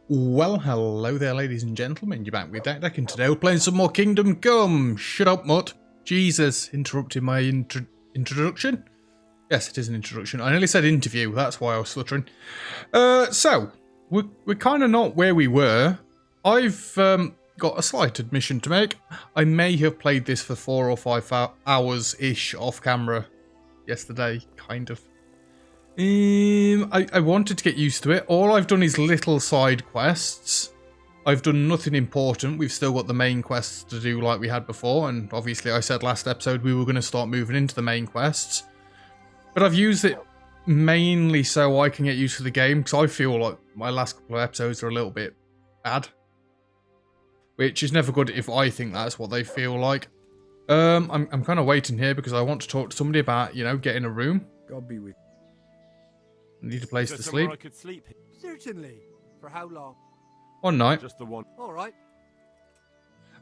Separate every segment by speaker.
Speaker 1: Well, hello there, ladies and gentlemen. You're back with Deck, and today we're playing some more Kingdom Come. Shut up, Mutt. Jesus, interrupting my introduction? Yes, it is an introduction. I nearly said interview, that's why I was stuttering. So, we're kind of not where we were. I've got a slight admission to make. I may have played this for 4 or 5 hours-ish off camera yesterday, kind of. I wanted to get used to it. All I've done is little side quests. I've done nothing important. We've still got the main quests to do like we had before, and obviously I said last episode we were going to start moving into the main quests. But I've used it mainly so I can get used to the game, because I feel like my last couple of episodes are a little bit bad. Which is never good if I think that's what they feel like. I'm kind of waiting here because I want to talk to somebody about, you know, getting a room.
Speaker 2: God be with you.
Speaker 1: Need a place to sleep.
Speaker 3: I could sleep.
Speaker 2: Certainly. For how long?
Speaker 1: One night.
Speaker 3: Just the one.
Speaker 2: All right.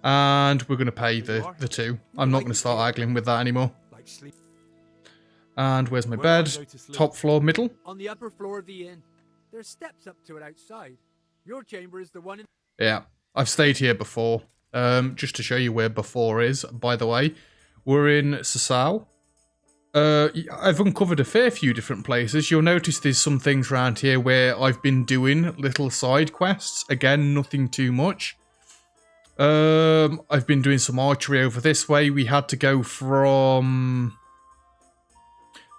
Speaker 1: And we're going to pay the two. I'm not going to start haggling with that anymore.
Speaker 2: Like sleep.
Speaker 1: And where's my
Speaker 3: Where
Speaker 1: bed?
Speaker 3: do I go to sleep?
Speaker 1: Top floor, middle?
Speaker 2: On the upper floor of the inn. There's steps up to it outside. Your chamber is the one in...
Speaker 1: Yeah, I've stayed here before. Just to show you where before is, by the way. We're in Sasau. I've uncovered a fair few different places. You'll notice there's some things around here where I've been doing little side quests. Again, nothing too much. I've been doing some archery over this way. We had to go from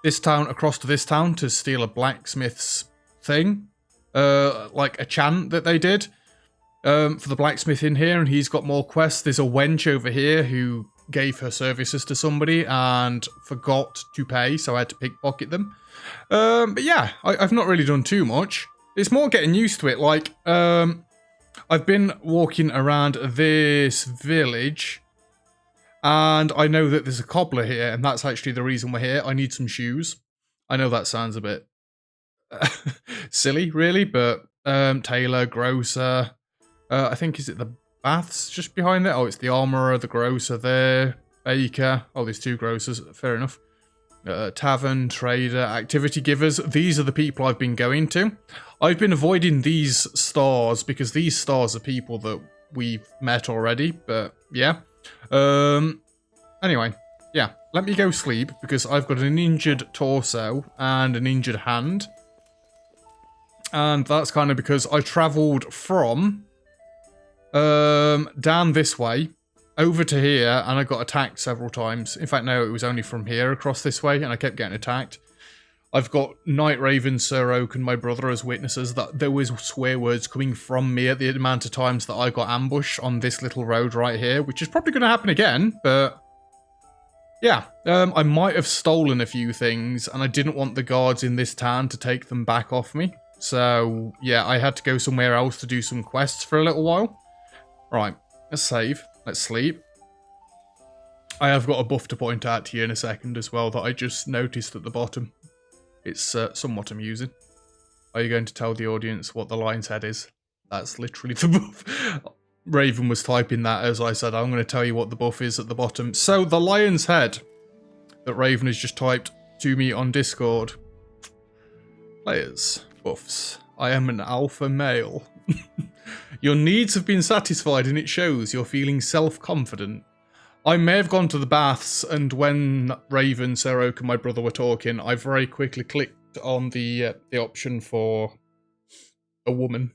Speaker 1: this town across to this town to steal a blacksmith's thing. Like a chant that they did for the blacksmith in here, and he's got more quests. There's a wench over here who gave her services to somebody and forgot to pay, so I had to pickpocket them. But yeah, I've not really done too much. It's more getting used to it. Like, I've been walking around this village, and I know that there's a cobbler here, and that's actually the reason we're here. I need some shoes. I know that sounds a bit silly, really, but tailor, grocer, I think, is it the baths just behind there? Oh, it's the armourer, the grocer there, baker. Oh, there's two grocers, fair enough. Tavern, trader, activity givers. These are the people I've been going to. I've been avoiding these stars because these stars are people that we've met already, but yeah. Anyway, yeah, let me go sleep because I've got an injured torso and an injured hand. And that's kind of because I travelled from down this way over to here, and I got attacked several times. In fact, no, it was only from here across this way, and I kept getting attacked. I've got Night Raven, Sir Oak, and my brother as witnesses that there was swear words coming from me at the amount of times that I got ambushed on this little road right here, which is probably going to happen again, but yeah, I might have stolen a few things, and I didn't want the guards in this town to take them back off me. So yeah, I had to go somewhere else to do some quests for a little while. Right, let's save. Let's sleep. I have got a buff to point out to you in a second as well that I just noticed at the bottom. It's somewhat amusing. Are you going to tell the audience what the lion's head is? That's literally the buff. Raven was typing that as I said. I'm going to tell you what the buff is at the bottom. So the lion's head that Raven has just typed to me on Discord. Players, buffs. I am an alpha male. Your needs have been satisfied and it shows you're feeling self-confident. I may have gone to the baths, and when Raven, Sir Oak, and my brother were talking, I very quickly clicked on the option for a woman.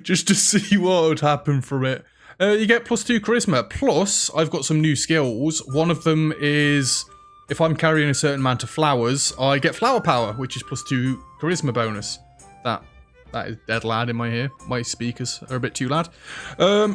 Speaker 1: Just to see what would happen from it. You get +2 charisma. Plus, I've got some new skills. One of them is, if I'm carrying a certain amount of flowers, I get flower power, which is +2 charisma bonus. That is dead loud in my ear. My speakers are a bit too loud.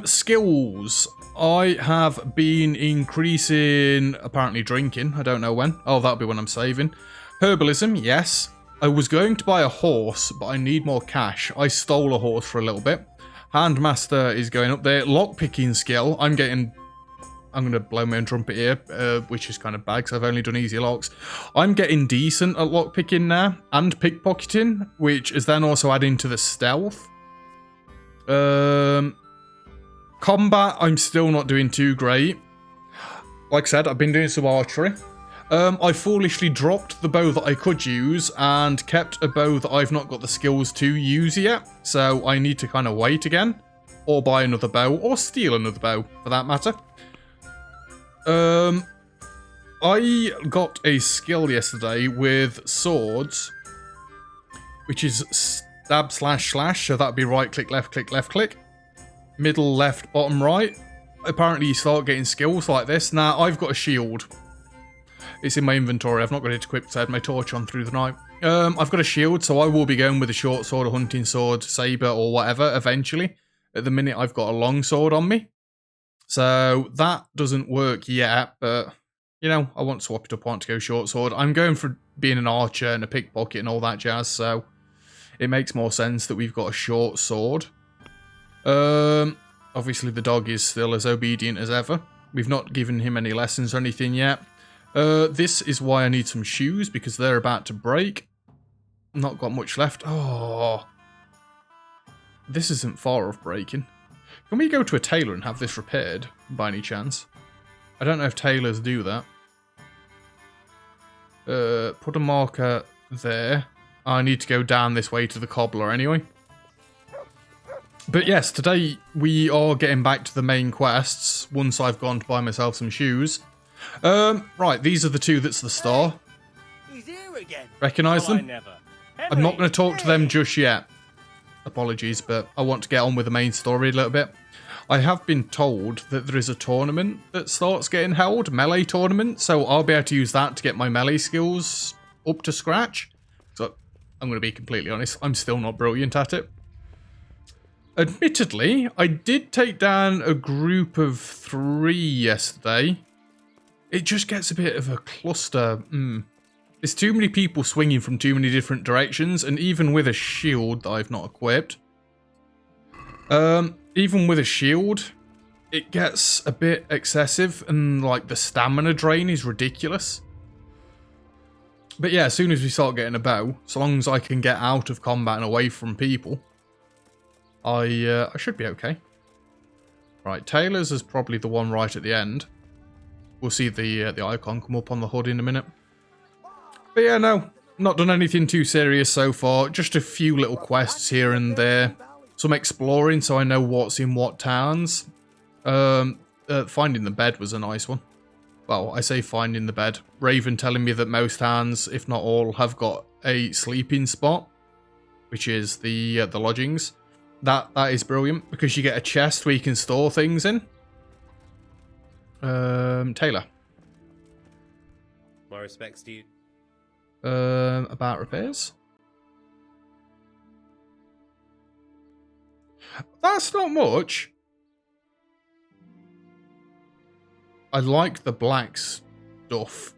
Speaker 1: Skills. I have been increasing, apparently drinking. I don't know when. Oh, that'll be when I'm saving. Herbalism, yes. I was going to buy a horse, but I need more cash. I stole a horse for a little bit. Handmaster is going up there. Lockpicking skill. I'm going to blow my own trumpet here, which is kind of bad because I've only done easy locks. I'm getting decent at lockpicking now, and pickpocketing, which is then also adding to the stealth. Combat, I'm still not doing too great. Like I said, I've been doing some archery. I foolishly dropped the bow that I could use and kept a bow that I've not got the skills to use yet. So I need to kind of wait again, or buy another bow, or steal another bow for that matter. I got a skill yesterday with swords, which is stab slash slash. So that'd be right click, left click, middle left, bottom right. Apparently you start getting skills like this. Now I've got a shield. It's in my inventory. I've not got it equipped. I had my torch on through the night. I've got a shield, so I will be going with a short sword, a hunting sword, saber, or whatever eventually. At the minute, I've got a long sword on me. So that doesn't work yet, but, you know, I want to swap it up. I want to go short sword. I'm going for being an archer and a pickpocket and all that jazz, so it makes more sense that we've got a short sword. Obviously, the dog is still as obedient as ever. We've not given him any lessons or anything yet. This is why I need some shoes, because they're about to break. Not got much left. Oh, this isn't far off breaking. Can we go to a tailor and have this repaired, by any chance? I don't know if tailors do that. Put a marker there. I need to go down this way to the cobbler anyway. But yes, today we are getting back to the main quests, once I've gone to buy myself some shoes. Right, these are the two that's the star.
Speaker 2: He's here again.
Speaker 1: Recognise them? I'm not going to talk to them just yet. Apologies, but I want to get on with the main story a little bit. I have been told that there is a tournament that starts getting held, melee tournament, so I'll be able to use that to get my melee skills up to scratch. So, I'm going to be completely honest, I'm still not brilliant at it. Admittedly, I did take down a group of 3 yesterday. It just gets a bit of a cluster. There's too many people swinging from too many different directions, and even with a shield that I've not equipped, even with a shield, it gets a bit excessive, and like the stamina drain is ridiculous. But yeah, as soon as we start getting a bow, so long as I can get out of combat and away from people, I should be okay. Right, Taylor's is probably the one right at the end. We'll see the icon come up on the hood in a minute. But yeah, no, not done anything too serious so far. Just a few little quests here and there. Some exploring so I know what's in what towns. Finding the bed was a nice one. Well, I say finding the bed. Raven telling me that most towns, if not all, have got a sleeping spot, which is the lodgings. That is brilliant because you get a chest where you can store things in. Taylor.
Speaker 3: My respects to you.
Speaker 1: About repairs. That's not much. I like the black stuff.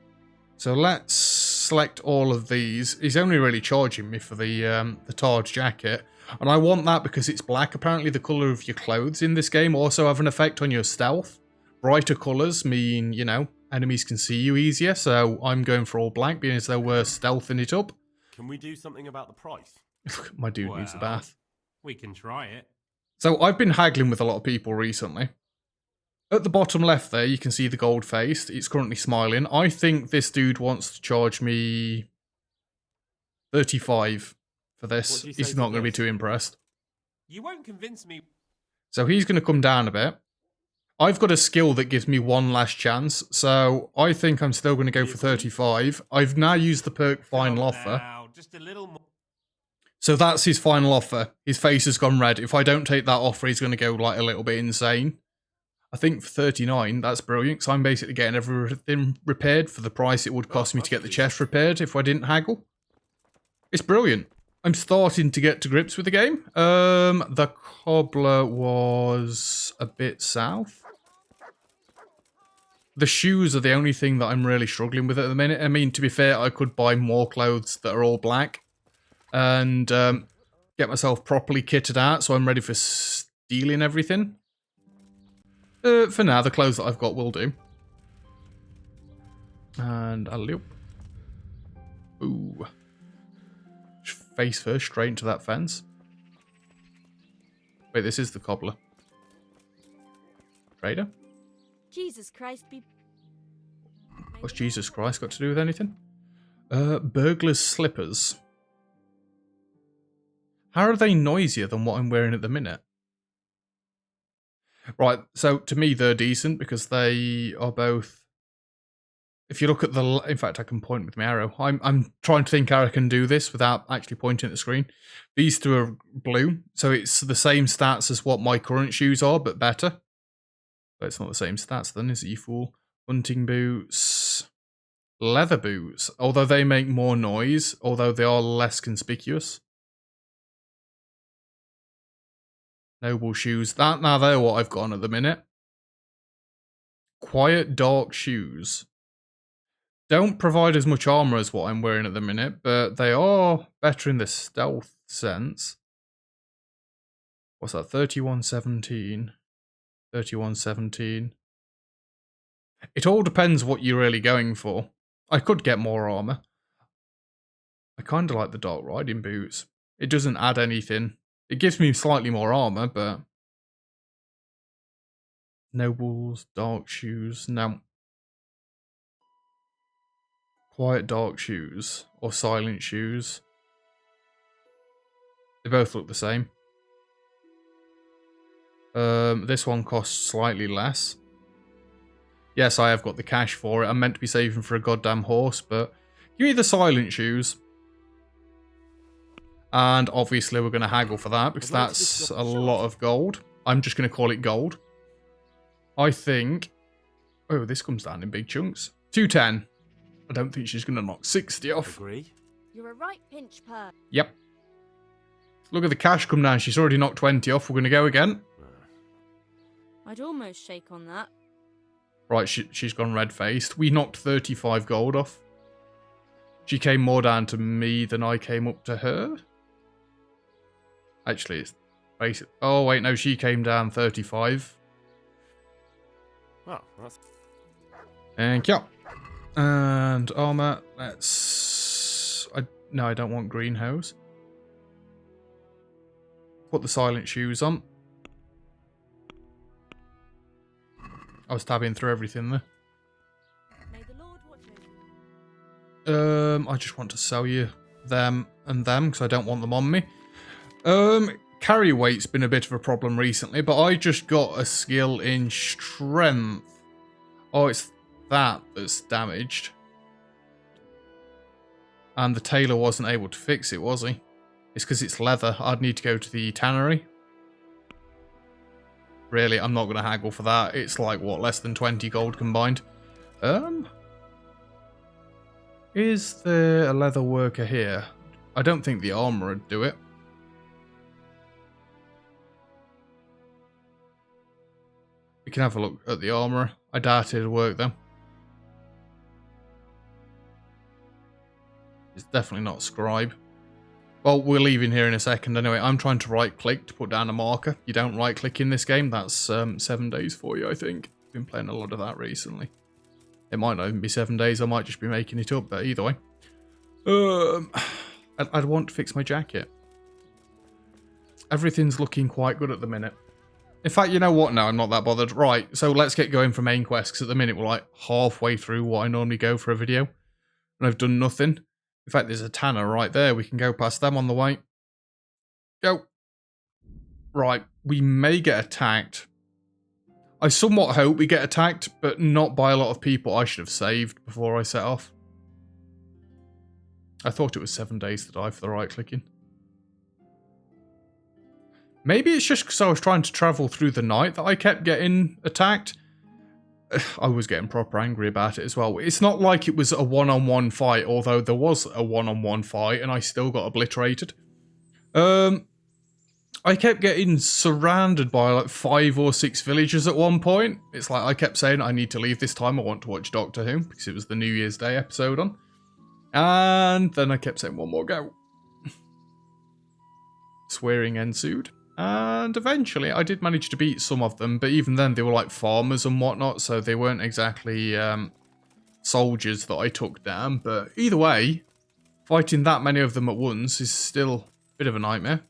Speaker 1: So let's select all of these. He's only really charging me for the tarred jacket. And I want that because it's black. Apparently the colour of your clothes in this game also have an effect on your stealth. Brighter colours mean, you know, enemies can see you easier. So I'm going for all black, being as though we're stealthing it up.
Speaker 3: Can we do something about the price?
Speaker 1: My dude needs a bath.
Speaker 4: We can try it.
Speaker 1: So I've been haggling with a lot of people recently. At the bottom left there, you can see the gold faced. It's currently smiling. I think this dude wants to charge me 35 for this. He's not going to be too impressed.
Speaker 3: You won't convince me.
Speaker 1: So he's going to come down a bit. I've got a skill that gives me one last chance, so I think I'm still going to go for 35. I've now used the perk final offer.
Speaker 3: Just a little more.
Speaker 1: So that's his final offer. His face has gone red. If I don't take that offer, he's going to go like a little bit insane. I think for 39, that's brilliant, because I'm basically getting everything repaired for the price it would cost me to get the chest repaired if I didn't haggle. It's brilliant. I'm starting to get to grips with the game. The cobbler was a bit south. The shoes are the only thing that I'm really struggling with at the minute. I mean, to be fair, I could buy more clothes that are all black and get myself properly kitted out so I'm ready for stealing everything. For now, the clothes that I've got will do. And a loop. Ooh. Face first, straight into that fence. Wait, this is the cobbler. Trader?
Speaker 5: Jesus Christ, be...
Speaker 1: What's Jesus Christ got to do with anything? Burglar's slippers. How are they noisier than what I'm wearing at the minute? Right, so to me they're decent because they are both... If you look at the... In fact, I can point with my arrow. I'm trying to think how I can do this without actually pointing at the screen. These two are blue, so it's the same stats as what my current shoes are, but better. But it's not the same stats then, is it, you fool? Hunting boots... Leather boots, although they make more noise, although they are less conspicuous. Noble shoes. Now they're what I've got on at the minute. Quiet dark shoes. Don't provide as much armor as what I'm wearing at the minute, but they are better in the stealth sense. What's that? 3117. 3117. It all depends what you're really going for. I could get more armor. I kind of like the dark riding boots. It doesn't add anything. It gives me slightly more armor, but... Nobles, dark shoes, no. Quiet dark shoes, or silent shoes. They both look the same. This one costs slightly less. Yes, I have got the cash for it. I'm meant to be saving for a goddamn horse, but... Give me the silent shoes. And obviously we're going to haggle for that, because that's a lot of gold. I'm just going to call it gold. I think... Oh, this comes down in big chunks. 210. I don't think she's going to knock 60 off.
Speaker 3: Agree.
Speaker 4: You're a right pinch per.
Speaker 1: Yep. Look at the cash come down. She's already knocked 20 off. We're going to go again.
Speaker 4: I'd almost shake on that.
Speaker 1: Right, she's gone red-faced. We knocked 35 gold off. She came more down to me than I came up to her. Actually, it's basic. Oh, wait, no, she came down 35.
Speaker 3: Oh, that's...
Speaker 1: Thank you. And armor, let's... No, I don't want greenhouse. Put the silent shoes on. I was tabbing through everything there.
Speaker 4: May the Lord watch over you.
Speaker 1: I just want to sell you them and them because I don't want them on me. Carry weight's been a bit of a problem recently, but I just got a skill in strength. Oh, it's that's damaged. And the tailor wasn't able to fix it, was he? It's because it's leather. I'd need to go to the tannery. Really, I'm not going to haggle for that. It's like, what, less than 20 gold combined? Is there a leather worker here? I don't think the armor would do it. We can have a look at the armor. I doubt it'll work though. It's definitely not scribe. Well, we're leaving here in a second anyway. I'm trying to right click to put down a marker. You don't right click in this game. That's 7 days for you, I think. Been playing a lot of that recently. It might not even be 7 days. I might just be making it up, but either way. I'd want to fix my jacket. Everything's looking quite good at the minute. In fact, you know what? No, I'm not that bothered. Right, so let's get going for main quest, because at the minute we're like halfway through what I normally go for a video. And I've done nothing. In fact, there's a tanner right there. We can go past them on the way. Go. Right, we may get attacked. I somewhat hope we get attacked, but not by a lot of people I should have saved before I set off. I thought it was 7 days to die for the right clicking. Maybe it's just because I was trying to travel through the night that I kept getting attacked. I was getting proper angry about it as well. It's not like it was a one-on-one fight, although there was a one-on-one fight and I still got obliterated. I kept getting surrounded by like 5 or 6 villagers at one point. It's like I kept saying I need to leave this time. I want to watch Doctor Who because it was the New Year's Day episode on. And then I kept saying one more go. Swearing ensued. And eventually I did manage to beat some of them, but even then they were like farmers and whatnot, so they weren't exactly soldiers that I took down. But either way, fighting that many of them at once is still a bit of a nightmare.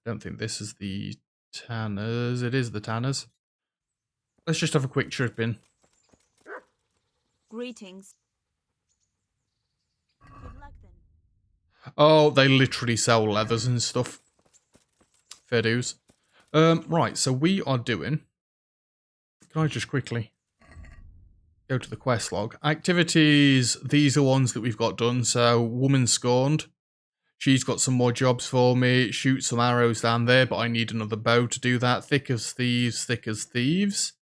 Speaker 1: Don't think this is the tanners. It is the tanners. Let's just have a quick trip in.
Speaker 4: Greetings. Good luck then.
Speaker 1: Oh, they literally sell leathers and stuff. Fair dues. Right, so we are doing... Can I just quickly go to the quest log? Activities, these are ones that we've got done. So, Woman Scorned. She's got some more jobs for me. Shoot some arrows down there, but I need another bow to do that. Thick as thieves, thick as thieves.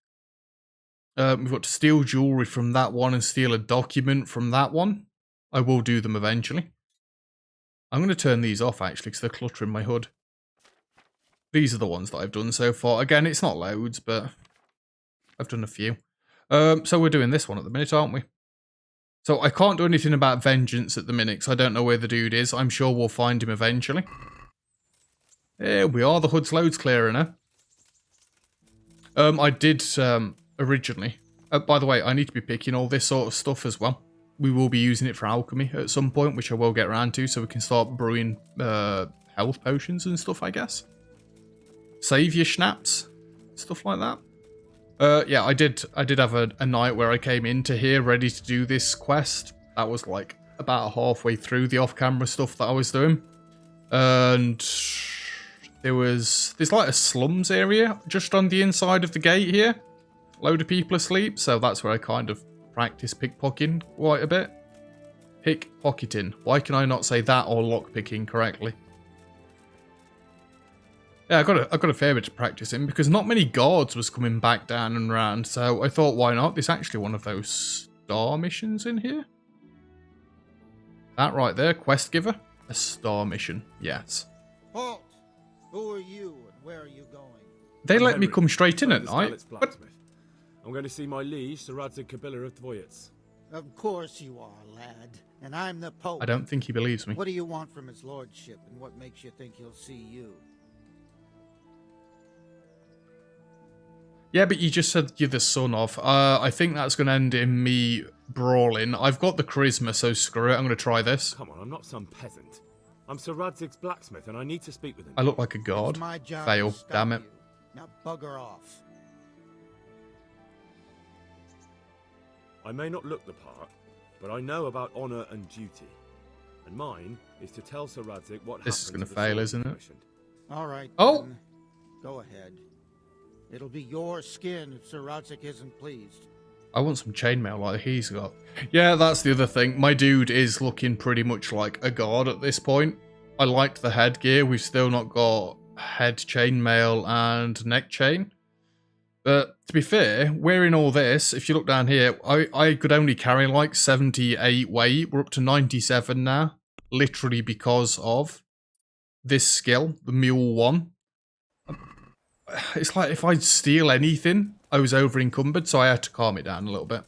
Speaker 1: We've got to steal jewellery from that one and steal a document from that one. I will do them eventually. I'm going to turn these off, actually, because they're cluttering my HUD. These are the ones that I've done so far. Again, it's not loads, but I've done a few. So we're doing this one at the minute, aren't we? So I can't do anything about Vengeance at the minute, because I don't know where the dude is. I'm sure we'll find him eventually. Here we are. The HUD's loads clearer now. I did... originally. By the way, I need to be picking all this sort of stuff as well. We will be using it for alchemy at some point, which I will get around to, so we can start brewing health potions and stuff, I guess. Save your schnapps, stuff like that. Yeah, I did have a night where I came into here ready to do this quest. That was like about halfway through the off-camera stuff that I was doing. And there's like a slums area just on the inside of the gate here. Load of people asleep, so that's where I kind of practice pickpocketing quite a bit. Pickpocketing. Why can I not say that or lockpicking correctly? Yeah, I got a fair bit to practice in because not many guards was coming back down and round, so I thought, why not? There's actually one of those star missions in here. That right there, quest giver, a star mission. Yes.
Speaker 5: Halt! Who are you and where are you going?
Speaker 1: They
Speaker 3: I'm
Speaker 1: let me
Speaker 3: Henry,
Speaker 1: come straight in at
Speaker 3: Furthest
Speaker 1: night.
Speaker 3: Galet's
Speaker 1: What?
Speaker 3: blacksmith. I'm going to see my liege, Sir Radzig Cobbler of Dvoyets.
Speaker 5: Of course you are, lad. And I'm the Pope.
Speaker 1: I don't think he believes me.
Speaker 5: What do you want from his lordship, and what makes you think he'll see you?
Speaker 1: Yeah, but you just said you're the son of. I think that's going to end in me brawling. I've got the charisma, so screw it. I'm going to try this.
Speaker 3: Come on, I'm not some peasant. I'm Sir Radzig's blacksmith, and I need to speak with him.
Speaker 1: I look like a god.
Speaker 5: It's my job
Speaker 1: Fail.
Speaker 5: to stop
Speaker 1: Damn it.
Speaker 5: you. Now bugger off.
Speaker 3: I may not look the part, but I know about honour and duty. And mine is to tell Sir Radzig what
Speaker 1: This is
Speaker 3: happened
Speaker 1: gonna
Speaker 3: to the
Speaker 1: fail,
Speaker 3: sword
Speaker 1: isn't it?
Speaker 3: commissioned.
Speaker 5: All right.
Speaker 1: Oh!
Speaker 5: Then. Go ahead. It'll be your skin if Sir Radzig isn't pleased.
Speaker 1: I want some chainmail like he's got. Yeah, that's the other thing. My dude is looking pretty much like a god at this point. I liked the headgear. We've still not got head chainmail and neck chain. But to be fair, wearing all this, if you look down here, I could only carry like 78 weight. We're up to 97 now. Literally because of this skill, the Mule 1. It's like if I steal anything, I was over encumbered, so I had to calm it down a little bit.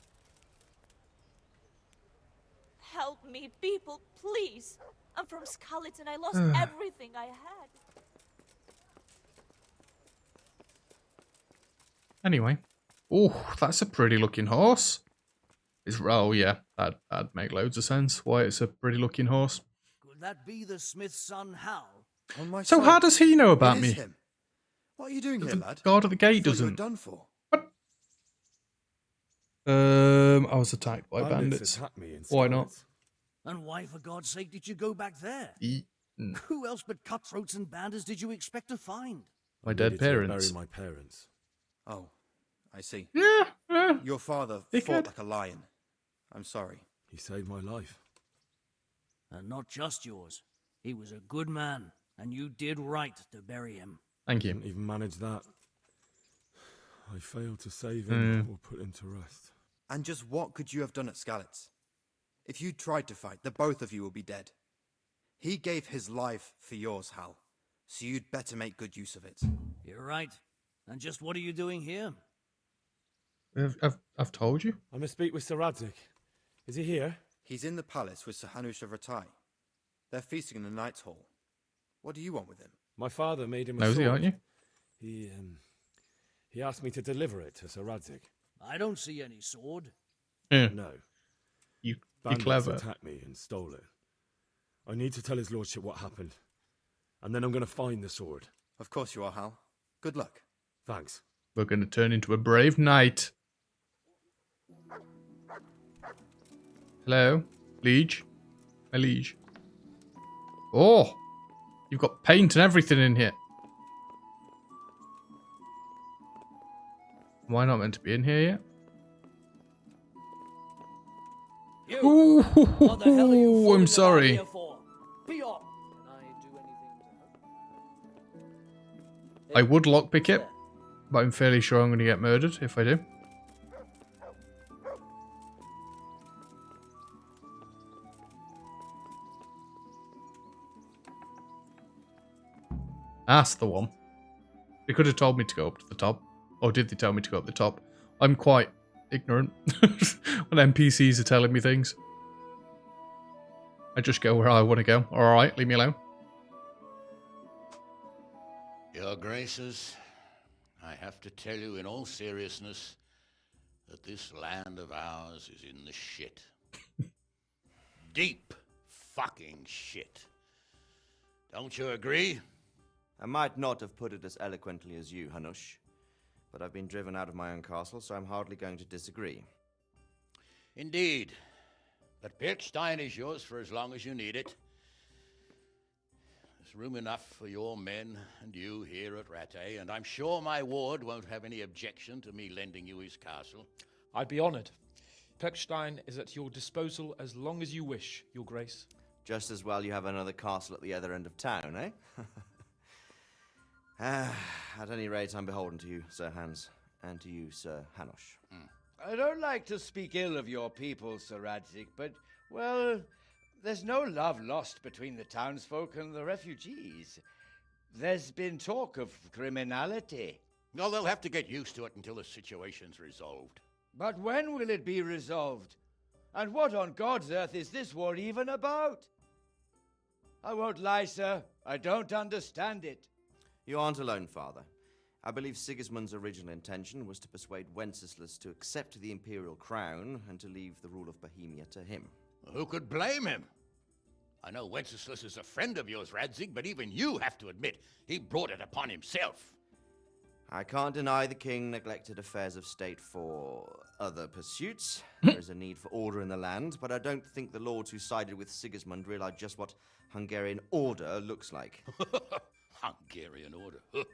Speaker 4: Help me, people, please. I'm from Scarlet and I lost everything I had.
Speaker 1: Anyway. Oh, that's a pretty looking horse. Oh yeah, that'd make loads of sense why it's a pretty looking horse.
Speaker 6: Could that be the smith's son, Hal?
Speaker 7: On my
Speaker 1: So
Speaker 7: soul,
Speaker 1: how does he know
Speaker 7: it
Speaker 1: about
Speaker 7: is
Speaker 1: me?
Speaker 7: him. What are you doing here,
Speaker 1: The
Speaker 7: lad?
Speaker 1: guard at the gate
Speaker 7: Thought you were
Speaker 1: doesn't.
Speaker 7: done for.
Speaker 1: I was attacked by bandits.
Speaker 3: attacked me in
Speaker 1: Why not?
Speaker 3: Scarlet.
Speaker 6: And why, for God's sake, did you go back there?
Speaker 1: Eaten.
Speaker 6: Who else but cutthroats and bandits did you expect to find?
Speaker 1: My
Speaker 3: I
Speaker 1: dead
Speaker 3: needed to
Speaker 1: parents.
Speaker 3: bury my parents.
Speaker 7: Oh, I see.
Speaker 1: Yeah.
Speaker 7: Your father
Speaker 1: Dickhead.
Speaker 7: fought like a lion. I'm sorry.
Speaker 3: He saved my life.
Speaker 6: And not just yours. He was a good man, and you did right to bury him.
Speaker 1: Thank you.
Speaker 3: Didn't even manage that. I failed to save him or put him to rest.
Speaker 7: And just what could you have done at Skalitz? If you tried to fight, the both of you will be dead. He gave his life for yours, Hal. So you'd better make good use of it.
Speaker 6: You're right. And just what are you doing here?
Speaker 1: I've told you.
Speaker 3: I must speak with Sir Radzig. Is he here?
Speaker 7: He's in the palace with Sir Hanush of Ratai. They're feasting in the Knight's Hall. What do you want with him?
Speaker 3: My father made him a
Speaker 1: Nosy,
Speaker 3: sword.
Speaker 1: aren't you?
Speaker 3: He asked me to deliver it to Sir Radzig.
Speaker 6: I don't see any sword.
Speaker 1: Yeah.
Speaker 3: No.
Speaker 1: You're
Speaker 3: Bandits
Speaker 1: clever.
Speaker 3: attacked me and stole it. I need to tell his lordship what happened. And then I'm going to find the sword.
Speaker 7: Of course you are, Hal. Good luck.
Speaker 3: Thanks.
Speaker 1: We're going to turn into a brave knight. Hello? Liege? My liege. Oh! You've got paint and everything in here. Am I not meant to be in here yet?
Speaker 6: You!
Speaker 1: Ooh,
Speaker 6: What the hell are you
Speaker 1: I'm
Speaker 6: fooling about
Speaker 1: sorry.
Speaker 6: here for? Be off! Can I do anything to help?
Speaker 1: I would lockpick it, but I'm fairly sure I'm going to get murdered if I do. That's the one. They could have told me to go up to the top. Or did they tell me to go up the top? I'm quite ignorant when NPCs are telling me things. I just go where I want to go. Alright, leave me alone.
Speaker 8: Your Graces, I have to tell you in all seriousness that this land of ours is in the shit. Deep fucking shit. Don't you agree?
Speaker 9: I might not have put it as eloquently as you, Hanush, but I've been driven out of my own castle, so I'm hardly going to disagree.
Speaker 8: Indeed. But Pirkstein is yours for as long as you need it. There's room enough for your men and you here at Rattay, and I'm sure my ward won't have any objection to me lending you his castle.
Speaker 10: I'd be honored. Pirkstein is at your disposal as long as you wish, Your Grace.
Speaker 9: Just as well you have another castle at the other end of town, eh? At any rate, I'm beholden to you, Sir Hans, and to you, Sir Hanush.
Speaker 11: I don't like to speak ill of your people, Sir Radzik, but, well, there's no love lost between the townsfolk and the refugees. There's been talk of criminality.
Speaker 8: Well, they'll have to get used to it until the situation's resolved.
Speaker 11: But when will it be resolved? And what on God's earth is this war even about? I won't lie, sir. I don't understand it.
Speaker 9: You aren't alone, Father. I believe Sigismund's original intention was to persuade Wenceslas to accept the imperial crown and to leave the rule of Bohemia to him.
Speaker 8: Who could blame him? I know Wenceslas is a friend of yours, Radzig, but even you have to admit he brought it upon himself.
Speaker 9: I can't deny the king neglected affairs of state for other pursuits. There is a need for order in the land, but I don't think the lords who sided with Sigismund realized just what Hungarian order looks like.
Speaker 8: Hungarian order.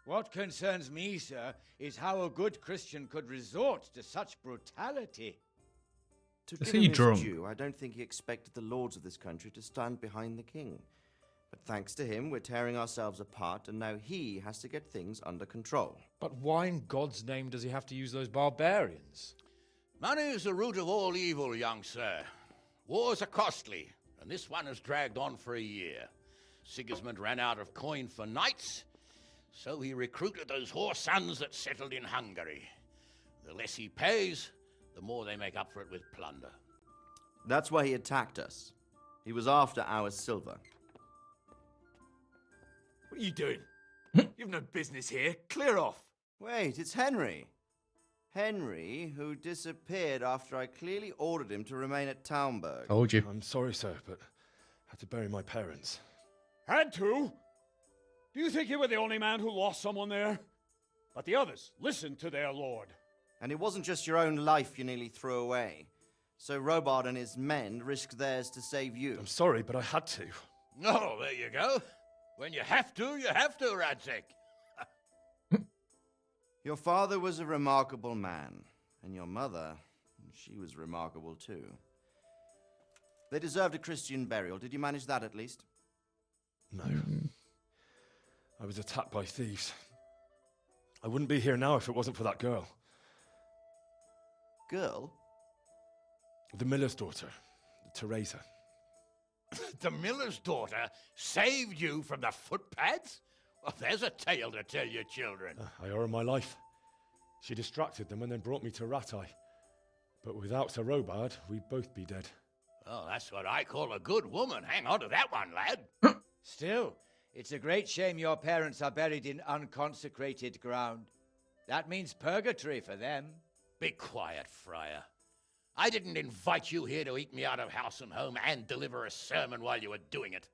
Speaker 11: What concerns me, sir, is how a good Christian could resort to such brutality.
Speaker 9: To
Speaker 1: Is
Speaker 9: give
Speaker 1: he
Speaker 9: him his
Speaker 1: drunk?
Speaker 9: due, I don't think he expected the lords of this country to stand behind the king. But thanks to him, we're tearing ourselves apart, and now he has to get things under control.
Speaker 10: But why in God's name does he have to use those barbarians?
Speaker 8: Money is the root of all evil, young sir. Wars are costly, and this one has dragged on for a year. Sigismund ran out of coin for knights, so he recruited those whore sons that settled in Hungary. The less he pays, the more they make up for it with plunder.
Speaker 9: That's why he attacked us. He was after our silver.
Speaker 12: What are you doing? You've no business here. Clear off.
Speaker 9: Wait, it's Henry. Henry, who disappeared after I clearly ordered him to remain at Townburg.
Speaker 1: Told you.
Speaker 12: I'm sorry, sir, but I had to bury my parents.
Speaker 13: Had to? Do you think you were the only man who lost someone there? But the others listened to their lord.
Speaker 9: And it wasn't just your own life you nearly threw away. So Robard and his men risked theirs to save you.
Speaker 12: I'm sorry, but I had to.
Speaker 8: Oh, there you go. When you have to, Radzig.
Speaker 9: Your father was a remarkable man, and your mother, she was remarkable too. They deserved a Christian burial. Did you manage that at least?
Speaker 12: No. I was attacked by thieves. I wouldn't be here now if it wasn't for that girl.
Speaker 9: Girl?
Speaker 12: The miller's daughter, Teresa.
Speaker 8: The miller's daughter saved you from the footpads? Well, there's a tale to tell your children.
Speaker 12: I owe her my life. She distracted them and then brought me to Rattay. But without Sir Robard, we'd both be dead.
Speaker 8: Oh, that's what I call a good woman. Hang on to that one, lad.
Speaker 11: Still, it's a great shame your parents are buried in unconsecrated ground. That means purgatory for them.
Speaker 8: Be quiet, Friar. I didn't invite you here to eat me out of house and home and deliver a sermon while you were doing it.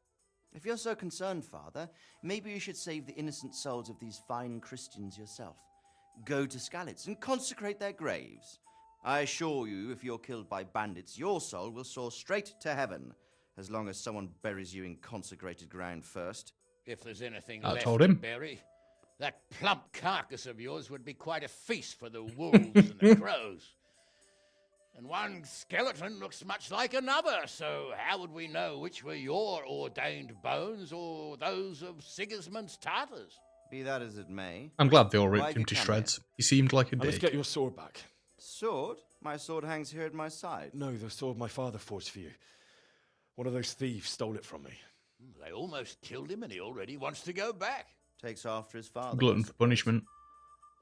Speaker 9: If you're so concerned, Father, maybe you should save the innocent souls of these fine Christians yourself. Go to Skalitz and consecrate their graves. I assure you, if you're killed by bandits, your soul will soar straight to heaven, as long as someone buries you in consecrated ground first.
Speaker 8: If there's anything
Speaker 1: I
Speaker 8: left
Speaker 1: told
Speaker 8: to
Speaker 1: him.
Speaker 8: bury, that plump carcass of yours would be quite a feast for the wolves and the crows. And one skeleton looks much like another, so how would we know which were your ordained bones or those of Sigismund's Tartars?
Speaker 9: Be that as it may.
Speaker 1: I'm glad they all
Speaker 9: why
Speaker 1: ripped
Speaker 9: have
Speaker 1: him
Speaker 9: you
Speaker 1: to
Speaker 9: come
Speaker 1: shreds. He seemed like a
Speaker 12: Now let's
Speaker 1: dick.
Speaker 12: get your sword back.
Speaker 9: Sword? My sword hangs here at my side.
Speaker 12: No, the sword my father forged for you. One of those thieves stole it from me.
Speaker 8: They almost killed him and he already wants to go back.
Speaker 9: Takes after his father.
Speaker 1: Glutton for punishment.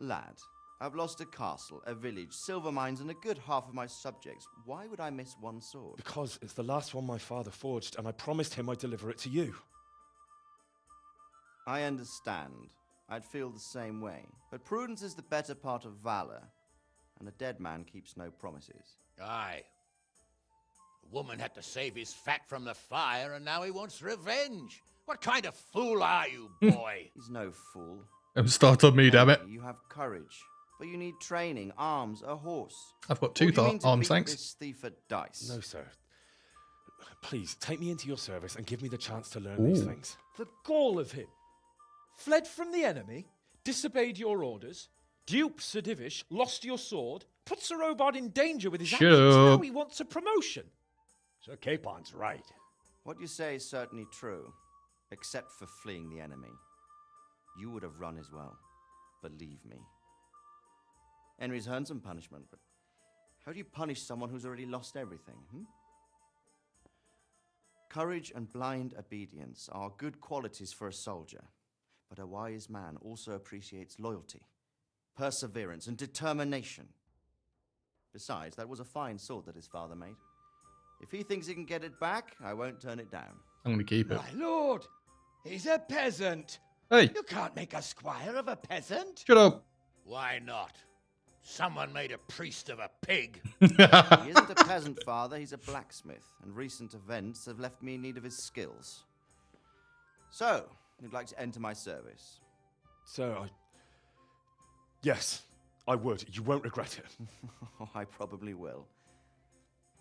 Speaker 9: Lad, I've lost a castle, a village, silver mines, and a good half of my subjects. Why would I miss one sword?
Speaker 12: Because it's the last one my father forged, and I promised him I'd deliver it to you.
Speaker 9: I understand. I'd feel the same way. But prudence is the better part of valor, and a dead man keeps no promises.
Speaker 8: Aye. The woman had to save his fat from the fire, and now he wants revenge. What kind of fool are you, boy?
Speaker 9: He's no fool.
Speaker 1: Don't start on me, damn it.
Speaker 9: You have courage, but you need training, arms, a horse.
Speaker 1: I've got
Speaker 9: Or
Speaker 1: two
Speaker 9: do you mean to
Speaker 1: arms,
Speaker 9: beat
Speaker 1: thanks.
Speaker 9: This thief at dice?
Speaker 12: No, sir. Please, take me into your service and give me the chance to learn these things.
Speaker 10: The gall of him. Fled from the enemy, disobeyed your orders, duped Sir Divish, lost your sword, put Sir Robard in danger with his
Speaker 1: Shut
Speaker 10: actions. Now
Speaker 1: up.
Speaker 10: he wants a promotion.
Speaker 13: Sir Capon's right.
Speaker 9: What you say is certainly true, except for fleeing the enemy. You would have run as well, believe me. Henry's earned some punishment, but how do you punish someone who's already lost everything? Courage and blind obedience are good qualities for a soldier, but a wise man also appreciates loyalty, perseverance, and determination. Besides, that was a fine sword that his father made. If he thinks he can get it back, I won't turn it down.
Speaker 1: I'm going to keep it.
Speaker 11: My lord, he's a peasant.
Speaker 1: Hey,
Speaker 11: You can't make a squire of a peasant.
Speaker 1: shut up.
Speaker 8: Why not? Someone made a priest of a pig.
Speaker 9: He isn't a peasant, father, he's a blacksmith, and recent events have left me in need of his skills. So, you'd like to enter my service?
Speaker 12: Sir, Yes, I would. You won't regret it.
Speaker 9: Oh, I probably will.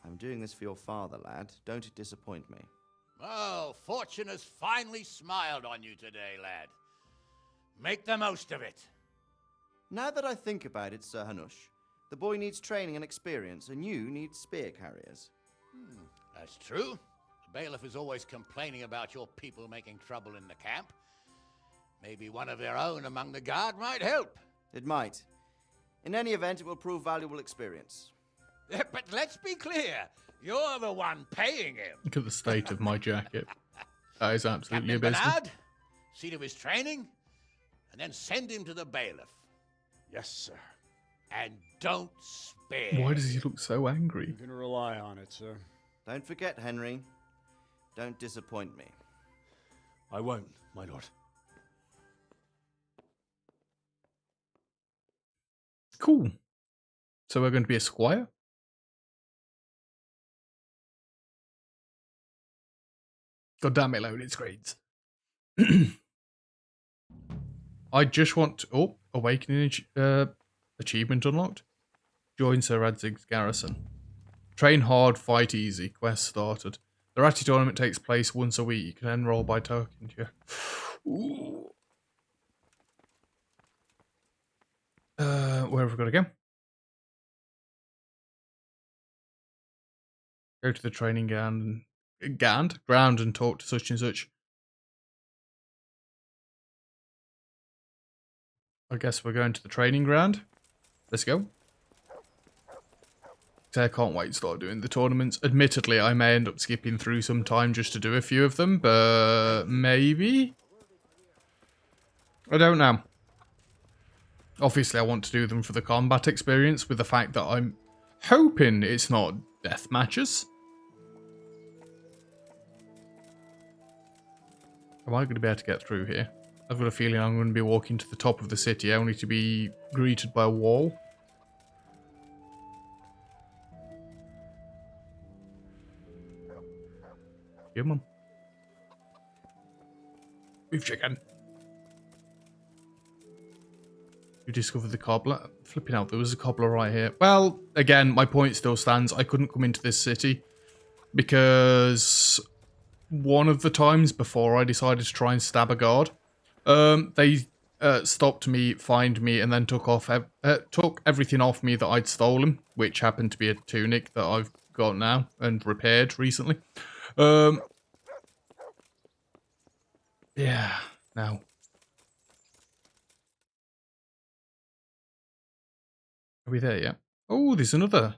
Speaker 9: I'm doing this for your father, lad. Don't it disappoint me.
Speaker 8: Oh, fortune has finally smiled on you today, lad. Make the most of it.
Speaker 9: Now that I think about it, Sir Hanush, the boy needs training and experience, and you need spear carriers.
Speaker 8: That's true. The bailiff is always complaining about your people making trouble in the camp. Maybe one of their own among the guard might help.
Speaker 9: It might. In any event, it will prove valuable experience.
Speaker 8: But let's be clear. You're the one paying him.
Speaker 1: Look at the state of my jacket. That is absolutely
Speaker 8: Captain
Speaker 1: abysmal.
Speaker 8: Bernard, see to his training, and then send him to the bailiff.
Speaker 13: Yes, sir.
Speaker 8: And don't spare.
Speaker 1: Why does he look so angry?
Speaker 13: You can rely on it, sir.
Speaker 9: Don't forget, Henry. Don't disappoint me.
Speaker 12: I won't, my lord.
Speaker 1: Cool. So we're going to be a squire? God damn it, loaded screens. I just want to... Oh, Awakening achievement unlocked. Join Sir Radzig's garrison. Train hard, fight easy. Quest started. The Ratty tournament takes place once a week. You can enroll by token. Yeah. Ooh. Where have we got to go? Go to the training ground and talk to such and such. I guess we're going to the training ground. Let's go. I can't wait to start doing the tournaments. Admittedly, I may end up skipping through some time just to do a few of them, but maybe? I don't know. Obviously, I want to do them for the combat experience with the fact that I'm hoping it's not death matches. Am I going to be able to get through here? I've got a feeling I'm going to be walking to the top of the city only to be greeted by a wall. Come on. Beef chicken. You discovered the cobbler. Flipping out, there was a cobbler right here. Well, again, my point still stands. I couldn't come into this city because one of the times before I decided to try and stab a guard, they stopped me, fined me, and then took everything off me that I'd stolen, which happened to be a tunic that I've got now and repaired recently. Yeah, now. Are we there yet? Oh, there's another.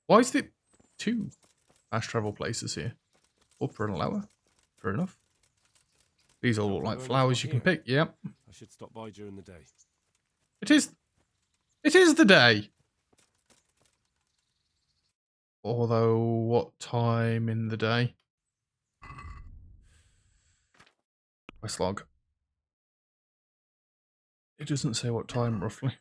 Speaker 1: Why is there 2 fast travel places here? Upper and lower. Fair enough. These all look like flowers you can pick. Yep.
Speaker 12: I should stop by during the day.
Speaker 1: It is the day. Although, what time in the day? Quest log. It doesn't say what time roughly.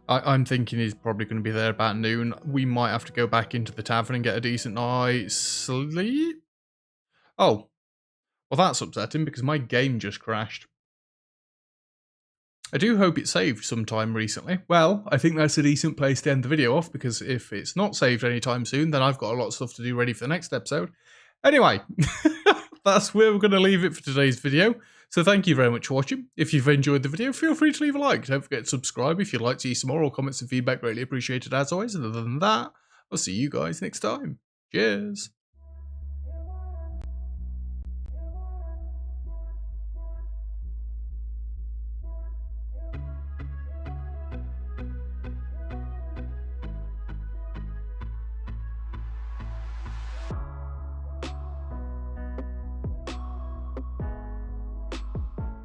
Speaker 1: I'm thinking he's probably going to be there about noon. We might have to go back into the tavern and get a decent night's sleep. Oh. Well, that's upsetting because my game just crashed. I do hope it saved sometime recently. Well, I think that's a decent place to end the video off, because if it's not saved anytime soon, then I've got a lot of stuff to do ready for the next episode. Anyway, that's where we're going to leave it for today's video. So thank you very much for watching. If you've enjoyed the video, feel free to leave a like. Don't forget to subscribe if you'd like to see some more, or comments and feedback greatly appreciated as always. And other than that, I'll see you guys next time. Cheers.